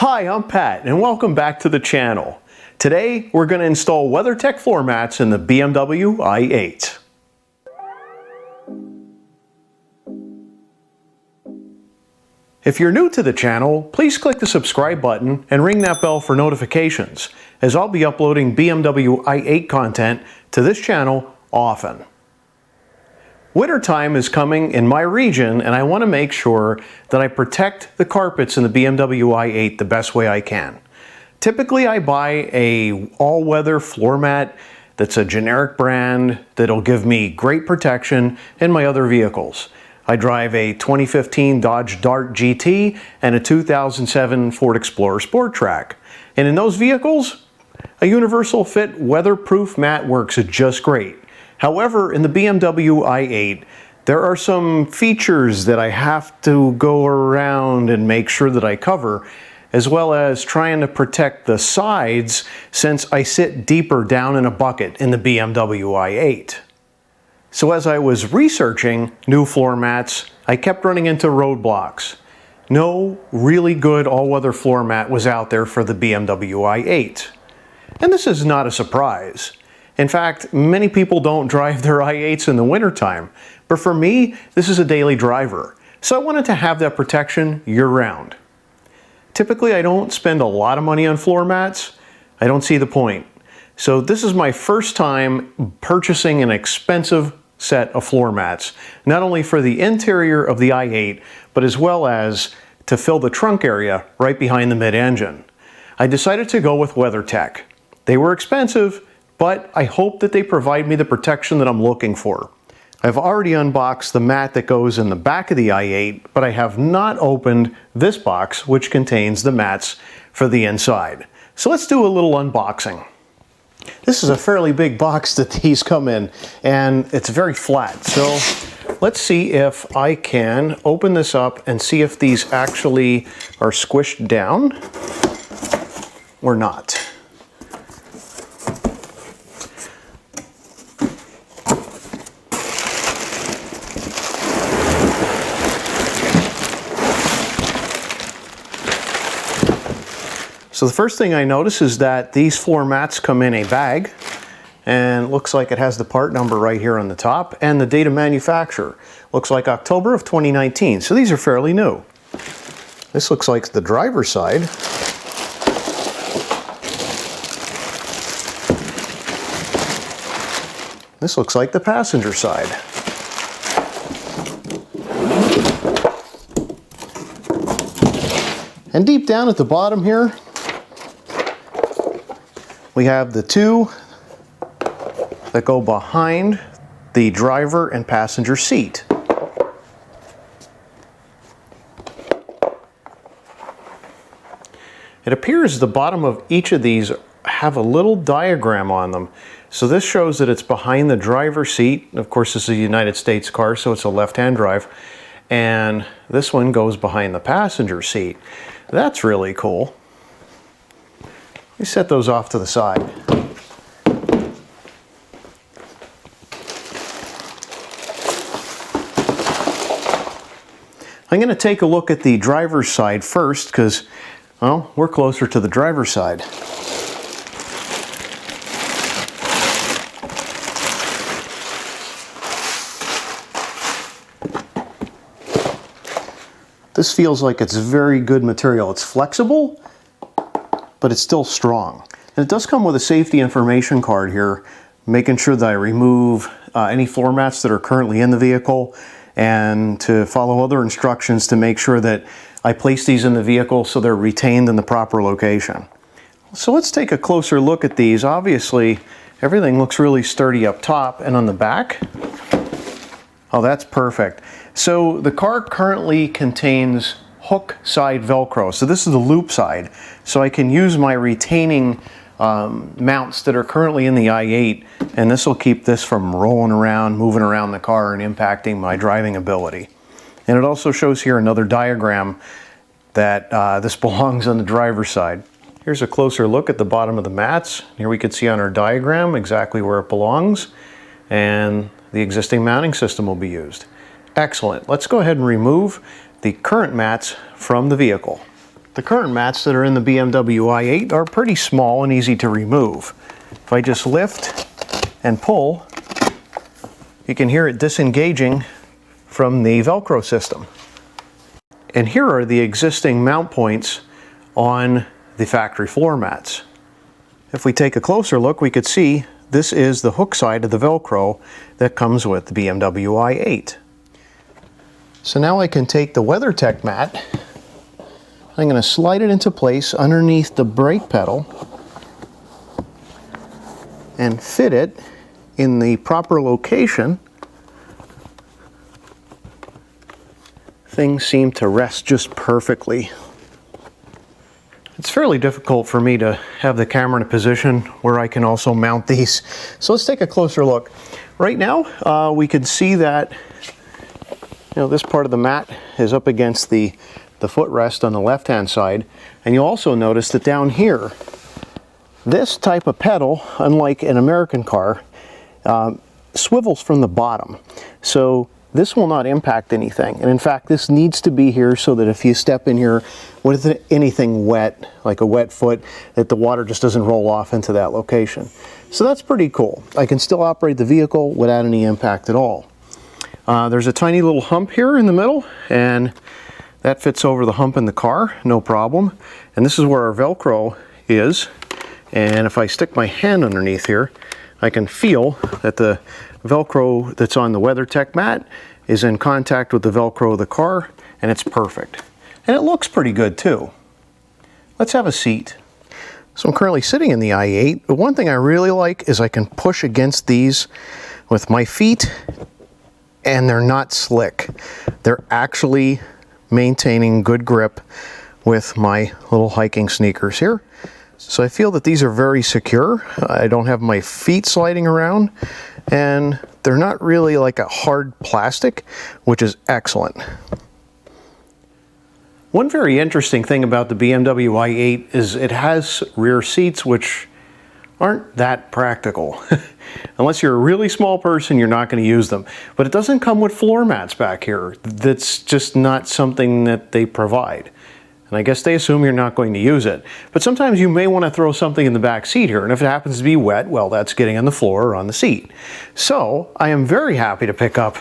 Hi, I'm Pat and welcome back to the channel. Today we're going to install WeatherTech floor mats in the BMW i8. If you're new to the channel, please click the subscribe button and ring that bell for notifications, as I'll be uploading BMW i8 content to this channel often. Wintertime is coming in my region and I want to make sure that I protect the carpets in the BMW i8 the best way I can. Typically I buy a all-weather floor mat that's a generic brand that'll give me great protection in my other vehicles. I drive a 2015 Dodge Dart GT and a 2007 Ford Explorer Sport Track. And in those vehicles, a universal fit weatherproof mat works just great. However, in the BMW i8, there are some features that I have to go around and make sure that I cover, as well as trying to protect the sides since I sit deeper down in a bucket in the BMW i8. So as I was researching new floor mats, I kept running into roadblocks. No really good all-weather floor mat was out there for the BMW i8. And this is not a surprise. In fact, many people don't drive their i8s in the wintertime, but for me, this is a daily driver. So I wanted to have that protection year-round. Typically, I don't spend a lot of money on floor mats. I don't see the point. So this is my first time purchasing an expensive set of floor mats, not only for the interior of the i8, but as well as to fill the trunk area right behind the mid-engine. I decided to go with WeatherTech. They were expensive, but I hope that they provide me the protection that I'm looking for. I've already unboxed the mat that goes in the back of the i8, but I have not opened this box, which contains the mats for the inside. So let's do a little unboxing. This is a fairly big box that these come in, and it's very flat. So let's see if I can open this up and see if these actually are squished down or not. So the first thing I notice is that these floor mats come in a bag, and it looks like it has the part number right here on the top and the date of manufacture. Looks like October of 2019, so these are fairly new. This looks like the driver's side. This looks like the passenger side. And deep down at the bottom here, we have the two that go behind the driver and passenger seat. It appears the bottom of each of these have a little diagram on them. So this shows that it's behind the driver's seat. Of course, this is a United States car, so it's a left-hand drive. And this one goes behind the passenger seat. That's really cool. Let me set those off to the side. I'm going to take a look at the driver's side first because, well, we're closer to the driver's side. This feels like it's very good material. It's flexible, but it's still strong. And it does come with a safety information card here, making sure that I remove any floor mats that are currently in the vehicle and to follow other instructions to make sure that I place these in the vehicle so they're retained in the proper location. So let's take a closer look at these. Obviously, everything looks really sturdy up top, and on the back, oh, that's perfect. So the car currently contains hook side Velcro. So this is the loop side. So I can use my retaining mounts that are currently in the i8, and this will keep this from rolling around, moving around the car and impacting my driving ability. And it also shows here another diagram that this belongs on the driver's side. Here's a closer look at the bottom of the mats. Here we can see on our diagram exactly where it belongs, and the existing mounting system will be used. Excellent. Let's go ahead and remove the current mats from the vehicle. The current mats that are in the BMW i8 are pretty small and easy to remove. If I just lift and pull, you can hear it disengaging from the Velcro system. And here are the existing mount points on the factory floor mats. If we take a closer look, we could see this is the hook side of the Velcro that comes with the BMW i8. So now I can take the WeatherTech mat, I'm going to slide it into place underneath the brake pedal and fit it in the proper location. Things seem to rest just perfectly. It's fairly difficult for me to have the camera in a position where I can also mount these. So let's take a closer look. Right now, we can see that this part of the mat is up against the footrest on the left-hand side. And you'll also notice that down here, this type of pedal, unlike an American car, swivels from the bottom. So this will not impact anything. And in fact, this needs to be here so that if you step in here with anything wet, like a wet foot, that the water just doesn't roll off into that location. So that's pretty cool. I can still operate the vehicle without any impact at all. There's a tiny little hump here in the middle, and that fits over the hump in the car, no problem. And this is where our Velcro is. And if I stick my hand underneath here, I can feel that the Velcro that's on the WeatherTech mat is in contact with the Velcro of the car, and it's perfect. And it looks pretty good too. Let's have a seat. So I'm currently sitting in the i8, but one thing I really like is I can push against these with my feet, and they're not slick. They're actually maintaining good grip with my little hiking sneakers here. So I feel that these are very secure. I don't have my feet sliding around, and they're not really like a hard plastic, which is excellent. One very interesting thing about the BMW i8 is it has rear seats which aren't that practical. Unless you're a really small person, you're not going to use them. But it doesn't come with floor mats back here. That's just not something that they provide. And I guess they assume you're not going to use it. But sometimes you may want to throw something in the back seat here, and if it happens to be wet, well, that's getting on the floor or on the seat. So I am very happy to pick up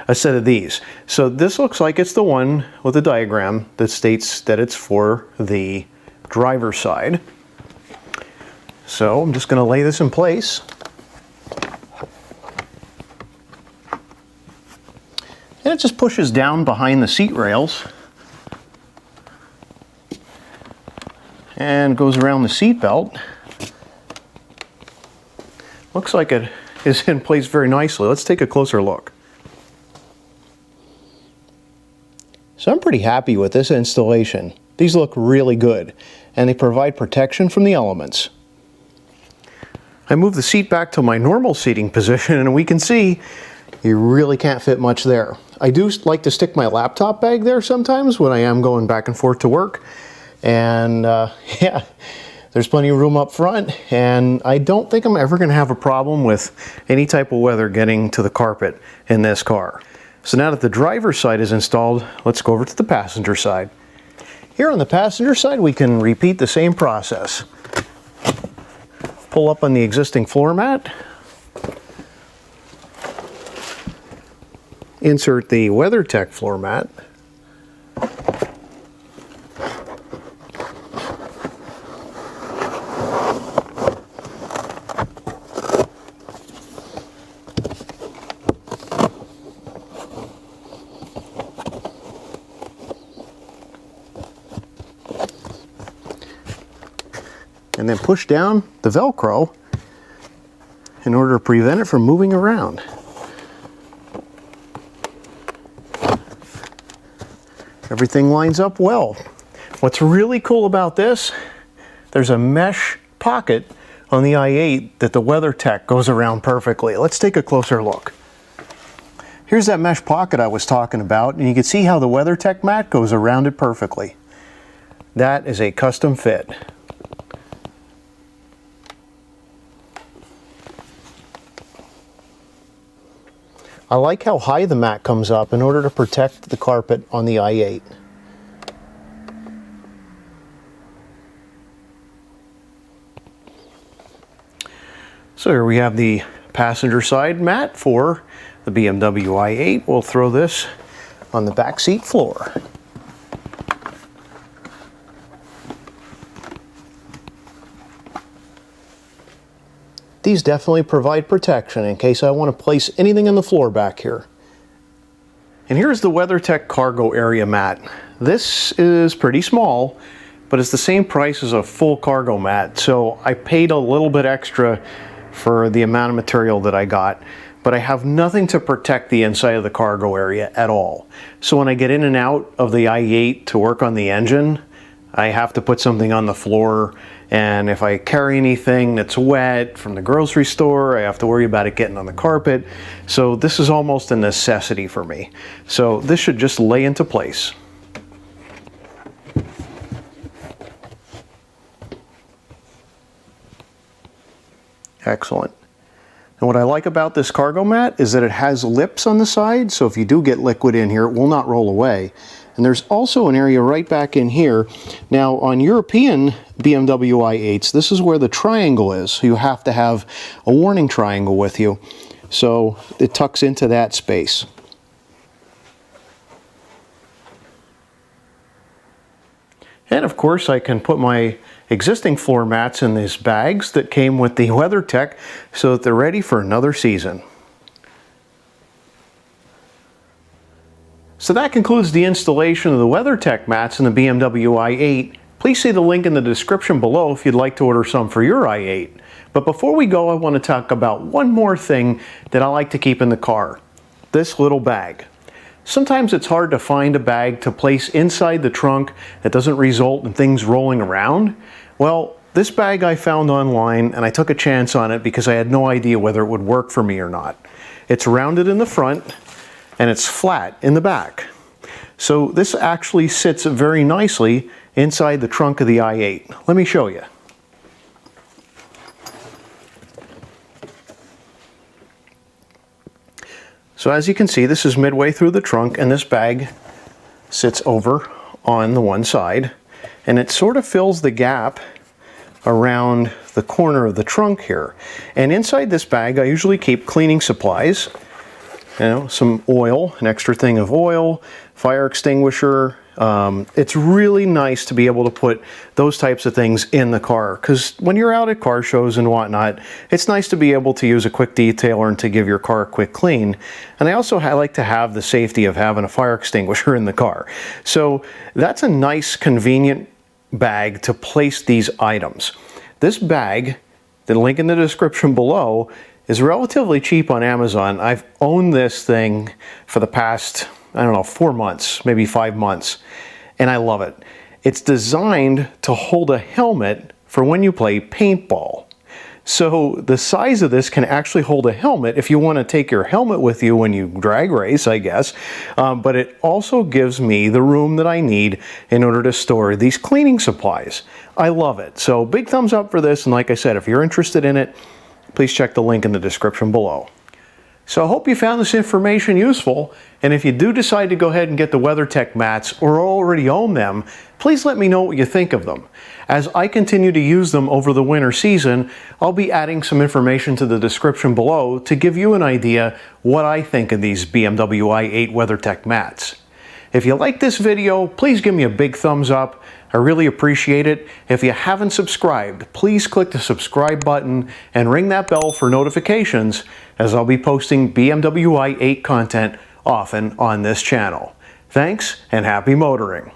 a set of these. So this looks like it's the one with a diagram that states that it's for the driver's side. So I'm just going to lay this in place. And it just pushes down behind the seat rails and goes around the seat belt. Looks like it is in place very nicely. Let's take a closer look. So I'm pretty happy with this installation. These look really good, and they provide protection from the elements. I move the seat back to my normal seating position, and we can see you really can't fit much there. I do like to stick my laptop bag there sometimes when I am going back and forth to work. And yeah, there's plenty of room up front, and I don't think I'm ever going to have a problem with any type of weather getting to the carpet in this car. So now that the driver's side is installed, let's go over to the passenger side. Here on the passenger side, we can repeat the same process. Pull up on the existing floor mat, insert the WeatherTech floor mat, and then push down the Velcro in order to prevent it from moving around. Everything lines up well. What's really cool about this, there's a mesh pocket on the i8 that the WeatherTech goes around perfectly. Let's take a closer look. Here's that mesh pocket I was talking about, and you can see how the WeatherTech mat goes around it perfectly. That is a custom fit. I like how high the mat comes up in order to protect the carpet on the i8. So here we have the passenger side mat for the BMW i8. We'll throw this on the back seat floor. These definitely provide protection in case I want to place anything on the floor back here. And here's the WeatherTech cargo area mat. This is pretty small, but it's the same price as a full cargo mat, so I paid a little bit extra for the amount of material that I got, but I have nothing to protect the inside of the cargo area at all. So when I get in and out of the i8 to work on the engine, I have to put something on the floor, and if I carry anything that's wet from the grocery store, I have to worry about it getting on the carpet. So this is almost a necessity for me. So this should just lay into place. Excellent. And what I like about this cargo mat is that it has lips on the side, so if you do get liquid in here, it will not roll away. And there's also an area right back in here. Now, on European BMW i8s, this is where the triangle is. So you have to have a warning triangle with you. So it tucks into that space. And of course, I can put my existing floor mats in these bags that came with the WeatherTech so that they're ready for another season. So that concludes the installation of the WeatherTech mats in the BMW i8. Please see the link in the description below if you'd like to order some for your i8. But before we go, I want to talk about one more thing that I like to keep in the car. This little bag. Sometimes it's hard to find a bag to place inside the trunk that doesn't result in things rolling around. Well, this bag I found online, and I took a chance on it because I had no idea whether it would work for me or not. It's rounded in the front and it's flat in the back. So this actually sits very nicely inside the trunk of the i8. Let me show you. So as you can see, this is midway through the trunk, and this bag sits over on the one side, and it sort of fills the gap around the corner of the trunk here. And inside this bag, I usually keep cleaning supplies, some oil, an extra thing of oil, fire extinguisher. It's really nice to be able to put those types of things in the car, because when you're out at car shows and whatnot, it's nice to be able to use a quick detailer and to give your car a quick clean. And I also like to have the safety of having a fire extinguisher in the car. So that's a nice, convenient bag to place these items. This bag, the link in the description below, is relatively cheap on Amazon. I've owned this thing for the past, 4 months, maybe 5 months, and I love it. It's designed to hold a helmet for when you play paintball. So the size of this can actually hold a helmet if you want to take your helmet with you when you drag race, I guess. But it also gives me the room that I need in order to store these cleaning supplies. I love it. So big thumbs up for this, and like I said, if you're interested in it, please check the link in the description below. So I hope you found this information useful, and if you do decide to go ahead and get the WeatherTech mats or already own them, please let me know what you think of them. As I continue to use them over the winter season, I'll be adding some information to the description below to give you an idea what I think of these BMW i8 WeatherTech mats. If you like this video, please give me a big thumbs up. I really appreciate it. If you haven't subscribed, please click the subscribe button and ring that bell for notifications, as I'll be posting BMW i8 content often on this channel. Thanks, and happy motoring.